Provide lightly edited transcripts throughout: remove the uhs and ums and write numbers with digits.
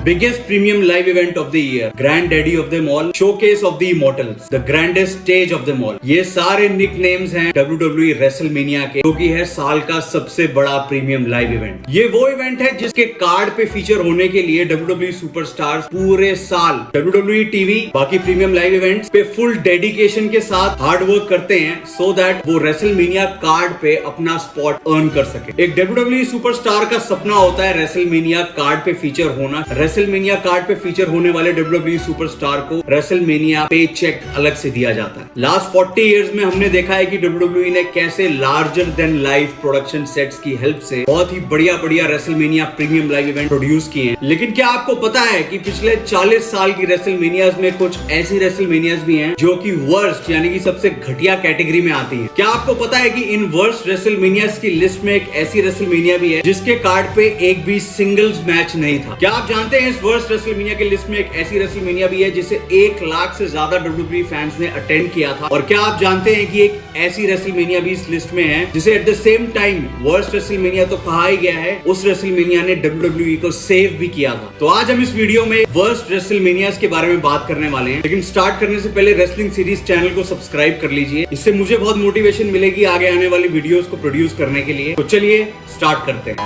biggest premium live event of the year, granddaddy of them all, showcase of the immortals, the grandest stage of them all. ये सारे nicknames हैं WWE WrestleMania के, जो कि है साल का सबसे बड़ा प्रीमियम लाइव इवेंट। ये वो इवेंट है जिसके कार्ड पे फीचर होने के लिए WWE सुपरस्टार्स पूरे साल WWE टीवी बाकी प्रीमियम लाइव इवेंट्स पे फुल डेडिकेशन के साथ हार्ड वर्क करते हैं, सो दैट वो WrestleMania कार्ड पे अपना स्पॉट अर्न कर सके। एक WWE सुपरस्टार का सपना होता है WrestleMania कार्ड पे फीचर होना। WrestleMania कार्ड पे फीचर होने वाले WWE सुपरस्टार को WrestleMania पे चेक अलग से दिया जाता है। लास्ट 40 इयर्स में हमने देखा है कि WWE ने कैसे larger than life production sets की हेल्प से बहुत ही बढ़िया WrestleMania premium live event produce किए हैं। लेकिन क्या आपको पता है कि पिछले 40 साल की WrestleManias में कुछ ऐसी WrestleManias भी हैं जो कि वर्स्ट यानी कि सबसे घटिया कैटेगरी में आती हैं। क्या आपको पता है कि इन वर्स्ट WrestleManias की लिस्ट में एक ऐसी WrestleMania भी है जिसके कार्ड पे एक भी सिंगल्स मैच नहीं था? क्या आप जानते हैं इस वर्स्ट WrestleMania की लिस्ट में एक ऐसी WrestleMania भी है जिसे 1 लाख से ज्यादा WWE फैंस ने अटेंड किया था? और क्या आप जानते हैं कि एक ऐसी WrestleMania भी इस लिस्ट में है जिसे at the same time worst WrestleMania तो कहा ही गया है, उस WrestleMania ने WWE को सेव भी किया था। तो आज हम इस वीडियो में वर्स्ट WrestleManias के बारे में बात करने वाले हैं, लेकिन स्टार्ट करने से पहले रेसलिंग सीरीज चैनल को सब्सक्राइब कर लीजिए, इससे मुझे बहुत मोटिवेशन मिलेगी आगे आने वाली वीडियोस को प्रोड्यूस करने के लिए। तो चलिए स्टार्ट करते हैं।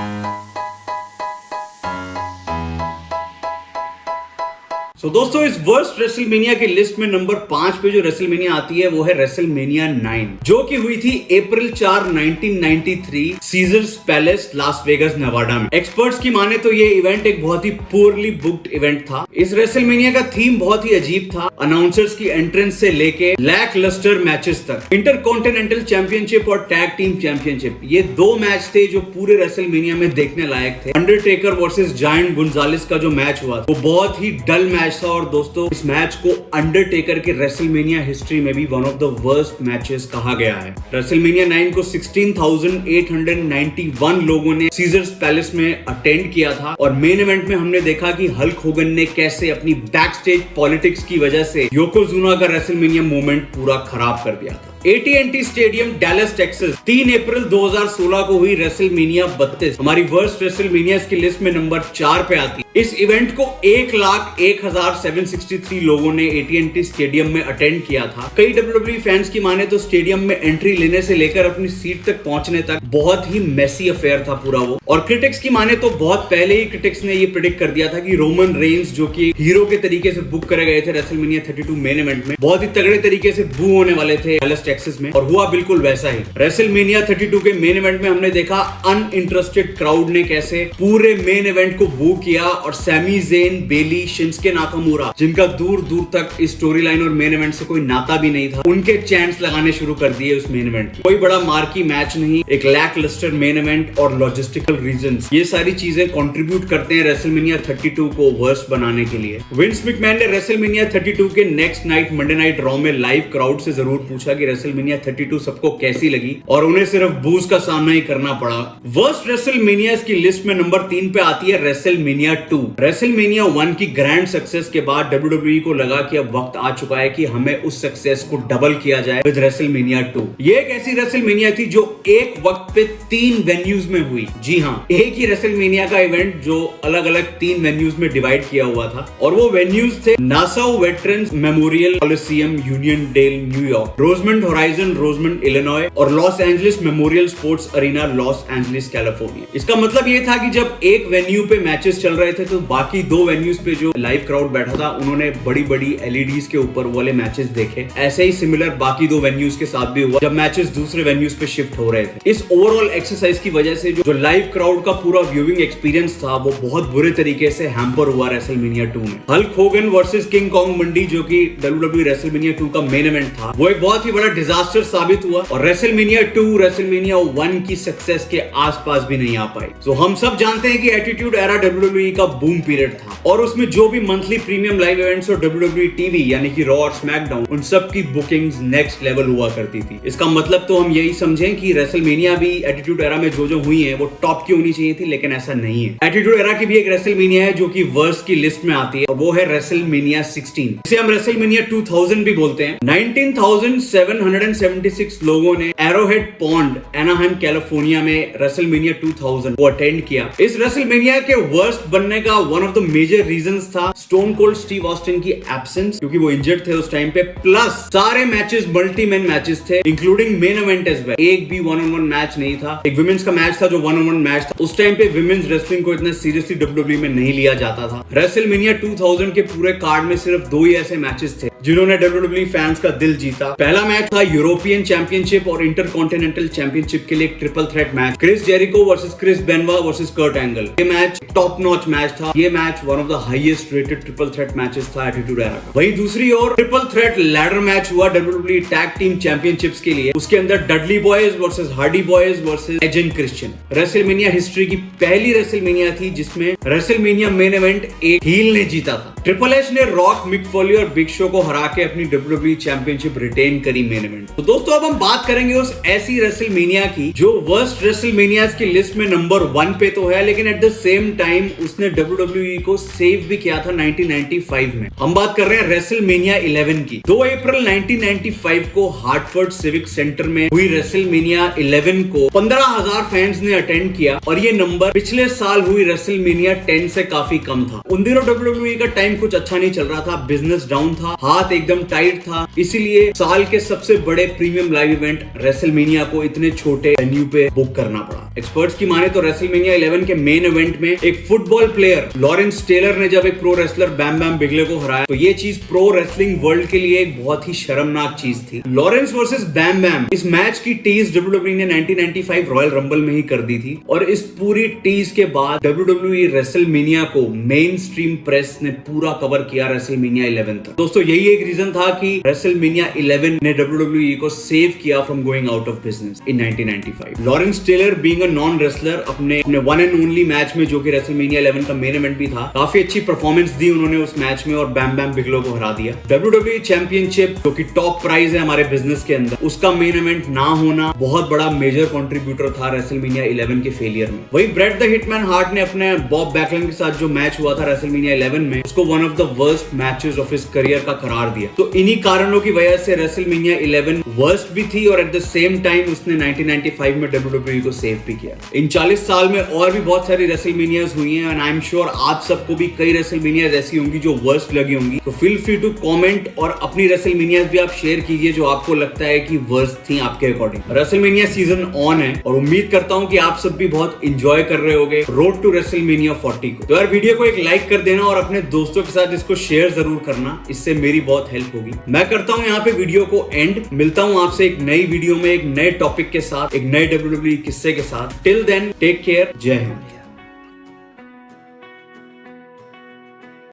तो दोस्तों इस वर्स्ट WrestleMania की लिस्ट में नंबर 5 पे जो WrestleMania आती है वो है WrestleMania 9, जो कि हुई थी April 4, 1993 Caesars Palace Las Vegas Nevada में। एक्सपर्ट्स की माने तो ये इवेंट एक बहुत ही पुअरली बुक्ड इवेंट था। इस WrestleMania का थीम बहुत ही अजीब था, अनाउंसर्स की एंट्रेंस से लेके लैक लस्टर मैचेस तक। इंटरकॉन्टिनेंटल चैंपियनशिप और टैग टीम चैंपियनशिप, ये 2 मैच थे जो पूरे WrestleMania में देखने लायक थे। अंडरटेकर वर्सेस जायंट गुंजालिस का जो मैच हुआ वो बहुत ही डल मैच था, और दोस्तों इस मैच को अंडरटेकर के WrestleMania हिस्ट्री में भी one of the worst matches कहा गया है। WrestleMania 9 को 16,891 लोगों ने सीजर्स पैलेस में अटेंड किया था, और मेन इवेंट में हमने देखा कि हल्क होगन ने कैसे अपनी बैक स्टेज पॉलिटिक्स की वजह से योकोजुना का WrestleMania मोमेंट पूरा खराब कर दिया था। AT&T स्टेडियम डैलस टेक्सास 3 अप्रैल 2016 को हुई WrestleMania 32 हमारी वर्स्ट WrestleManias की लिस्ट में नंबर 4 पे आती है। इस इवेंट को 1,01,763 लोगों ने AT&T स्टेडियम में अटेंड किया था। कई WWE फैंस की माने तो स्टेडियम में एंट्री लेने से लेकर अपनी सीट तक पहुंचने तक बहुत ही मेसी अफेयर था पूरा वो। और क्रिटिक्स की माने तो बहुत पहले ही क्रिटिक्स ने ये प्रेडिक्ट कर दिया था कि रोमन रेंस, जो कि हीरो के तरीके से बुक करे गए थे WrestleMania 32 मेन इवेंट में, बहुत ही तगड़े तरीके से बू होने वाले थे डैलस टेक्सास में, और हुआ बिल्कुल वैसा ही। WrestleMania 32 के मेन इवेंट में हमने देखा अनइंटरेस्टेड क्राउड ने कैसे पूरे मेन इवेंट को बू किया, और सैमी ज़ेन, बेली, शिंस्के नाकामुरा, जिनका दूर दूर तक इस स्टोरी लाइन और मेन इवेंट से कोई नाता भी नहीं था, उनके चैंट्स लगाने शुरू कर दिए उस मेन इवेंट में। कोई बड़ा मार्की मैच नहीं, एक लैक लस्टर मेन इवेंट और लॉजिस्टिकल रीजंस, ये सारी चीजें कंट्रीब्यूट करते हैं WrestleMania 32 को वर्स्ट बनाने के लिए। विंस मैकमैन ने WrestleMania 32 के next night Monday night raw में लाइव क्राउड से जरूर पूछा कि WrestleMania 32 सबको कैसी लगी, और उन्हें सिर्फ बूज का सामना ही करना पड़ा। वर्स्ट WrestleManias की लिस्ट में नंबर 3 पे आती है WrestleMania 2। WrestleMania 1 की ग्रैंड सक्सेस के बाद WWE को लगा कि अब वक्त आ चुका है कि हमें उस सक्सेस को डबल किया जाए विद WrestleMania 2। ये एक ऐसी WrestleMania थी जो एक वक्त पे 3 वेन्यूज में हुई। जी हाँ, एक ही WrestleMania का इवेंट जो अलग अलग 3 वेन्यूज में डिवाइड किया हुआ था, और वो वेन्यूज थे Nassau Veterans Memorial Coliseum Uniondale New York, Rosemont Horizon Rosemont Illinois, और Los Angeles Memorial Sports Arena Los Angeles California. इसका मतलब ये था कि जब एक वेन्यू पे मैचेस चल रहे थे तो बाकी 2 वेन्यूज पे जो लाइव क्राउड बैठा था उन्होंने बड़ी बड़ी LEDs के ऊपर वाले मैचेस देखे। ऐसे ही सिमिलर बाकी 2 वेन्यूज के साथ भी हुआ जब मैचेस दूसरे वेन्यूज पे शिफ्ट हो रहे थे। इस ओवरऑल एक्सरसाइज की वजह से जो लाइव क्राउड का पूरा व्यूइंग एक्सपीरियंस था वो बहुत बुरे तरीके से हैम्पर हुआ WrestleMania 2 में। Hulk Hogan versus King Kong Bundy, जो कि WWE WrestleMania 2 का मेन इवेंट था, वो एक बहुत ही बड़ा डिजास्टर साबित हुआ, और WrestleMania 2 WrestleMania 1 की सक्सेस के आसपास भी नहीं आ पाई। तो हम सब जानते हैं कि एटीट्यूड एरा WWE का बूम पीरियड था, और उसमें जो भी मंथली प्रीमियम लाइव इवेंट्स और WWE टीवी यानी कि रॉ और स्मैकडाउन, उन सब की बुकिंग्स नेक्स्ट लेवल हुआ करती थी। इसका मतलब तो हम यही समझें कि WrestleMania भी एटीट्यूड एरा में जो हुई है वो टॉप की होनी चाहिए थी, लेकिन ऐसा नहीं है। एटीट्यूड एरा की भी एक WrestleMania है जो कि वर्स्ट की लिस्ट में आती है, और वो है WrestleMania 16, इसे हम WrestleMania 2000 भी बोलते हैं। 19,700 176 लोगों ने एरोहेड पॉन्ड एनाहाइम कैलिफोर्निया में रेसलमेनिया 2000 को अटेंड किया। इस रेसलमेनिया के वर्स्ट बनने का one of the major reasons था स्टोन कोल्ड स्टीव ऑस्टिन की एब्सेंस, क्योंकि वो इंजर्ड थे उस टाइम पे, प्लस सारे मैचेस मल्टी मैन मैचेस थे including main event as well. एक भी वन ऑन वन मैच नहीं था। एक विमेंस का मैच था जो वन ऑन वन मैच था। उस टाइम पे विमेंस रेसलिंग को इतना सीरियसली डब्ल्यूडब्ल्यूई में नहीं लिया जाता था। रेसलमेनिया 2000 के पूरे कार्ड में सिर्फ 2 ही ऐसे मैचेस थे जिन्होंने डब्ल्यूडब्ल्यूई फैंस का दिल जीता। पहला मैच था यूरोपियन चैंपियनशिप और इंटरकॉन्टिनेंटल चैंपियनशिप के लिए एक triple threat match, Chris Jericho versus Chris Benoit versus Kurt Angle. ये मैच टॉप नॉच मैच था। ये match one of the highest rated triple threat matches था एटीट्यूड एरा का। वहीं दूसरी ओर ट्रिपल थ्रेट लैडर मैच हुआ डब्ल्यूडब्ल्यूई टैग टीम चैंपियनशिप्स के लिए। उसके अंदर Dudley Boyz versus Hardy Boyz versus Edge and Christian. WrestleMania history की पहली रेसलमेनिया थी जिसमें रेसलमेनिया मेन इवेंट एक हील ने जीता था। ट्रिपल एच ने रॉक, मिक फॉली और बिग शो को हरा के अपनी डब्ल्यूडब्ल्यूई चैंपियनशिप रिटेन करी मेन इवेंट। तो दोस्तों अब हम बात करेंगे उस ऐसी रेसलमेनिया की जो वर्स्ट रेसलमेनियाज की लिस्ट में नंबर 1 पे तो है, लेकिन एट द सेम टाइम उसने डब्ल्यूडब्ल्यूई को सेव भी किया था 1995 में। हम बात कर रहे हैं रेसलमेनिया 11 की। 2 अप्रैल 1995 को हार्टफोर्ड सिविक सेंटर में हुई रेसलमेनिया 11 को 15,000 फैंस ने अटेंड किया और ये नंबर पिछले साल हुई रेसलमेनिया 10 से काफी कम था। उन दिनों डब्ल्यूडब्ल्यूई का टाइम कुछ अच्छा नहीं चल रहा था, बिजनेस डाउन था, हाथ एकदम टाइट था, इसीलिए साल के सबसे बड़े प्रीमियम लाइव इवेंट रेसलमेनिया को इतने छोटे वेन्यू पे बुक करना पड़ा। एक्सपर्ट्स की माने तो रेसलमेनिया 11 के मेन इवेंट में एक फुटबॉल प्लेयर लॉरेंस टेलर ने जब एक प्रो रेसलर बैम बैम बिगले को हराया तो ये चीज प्रो रेसलिंग वर्ल्ड के लिए एक बहुत ही शर्मनाक चीज थी। लॉरेंस वर्सेस बैम बैम, इस मैच की टीज डब्ल्यूडब्ल्यूई ने 1995 रॉयल रंबल में ही कर दी थी और इस पूरी टीज के बाद डब्ल्यूडब्ल्यूई रेसलमेनिया को मेन स्ट्रीम प्रेस ने पूरा कवर किया रेसलमेनिया 11 तक। दोस्तों यही एक रीजन था कि रेसलमेनिया 11 ने डब्ल्यूडब्ल्यूई को सेव किया from going out of business in 1995। Lawrence Taylor being a non wrestler अपने वन एंड ओनली मैच में जो कि रेसलमेनिया 11 का मेन इवेंट भी था, काफी अच्छी परफॉर्मेंस दी उन्होंने उस मैच में और बैम बैम बिगलो को हरा दिया। डब्ल्यूडब्ल्यूई चैंपियनशिप जो कि टॉप प्राइज है हमारे बिजनेस के अंदर, उसका मेन इवेंट ना होना बहुत बड़ा मेजर कंट्रीब्यूटर था रेसलमेनिया 11 के फेलियर में। वही ब्रेट द हिटमैन हार्ट ने अपने बॉब बैकलैंड के साथ जो मैच हुआ था रेसलमेनिया 11 में, उसको one of the worst matches of his career का करार दिया। तो इन्हीं कारणों की वजह से रेसलमेनिया 11 वर्स्ट भी थी और एट द सेम टाइम उसने 1995 में डब्ल्यूडब्ल्यूई को सेव भी किया। इन 40 साल में और भी बहुत सारी रेसलमेनियाज हुई हैं एंड आई एम श्योर आप सबको भी कई रेसलमेनियाज ऐसी होंगी जो वर्स्ट लगी होंगी। तो फील फ्री टू कमेंट और अपनी रेसलमेनियाज भी आप शेयर कीजिए जो आपको लगता है कि वर्स्ट थी आपके अकॉर्डिंग। रेसलमेनिया सीजन ऑन है और उम्मीद करता हूं कि आप सब भी बहुत एंजॉय कर रहे होंगे रोड टू रेसलमेनिया 40 को। तो यार वीडियो को एक लाइक कर देना और अपने दोस्तों के साथ इसको शेयर जरूर करना, इससे मेरी बहुत हेल्प होगी। मैं करता हूं यहाँ पे वीडियो को एंड, मिलता हूं आपसे एक नई वीडियो में एक नए टॉपिक के साथ, एक नए डब्ल्यूडब्ल्यूई किस्से के साथ। टिल देन टेक केयर, जय हिंद।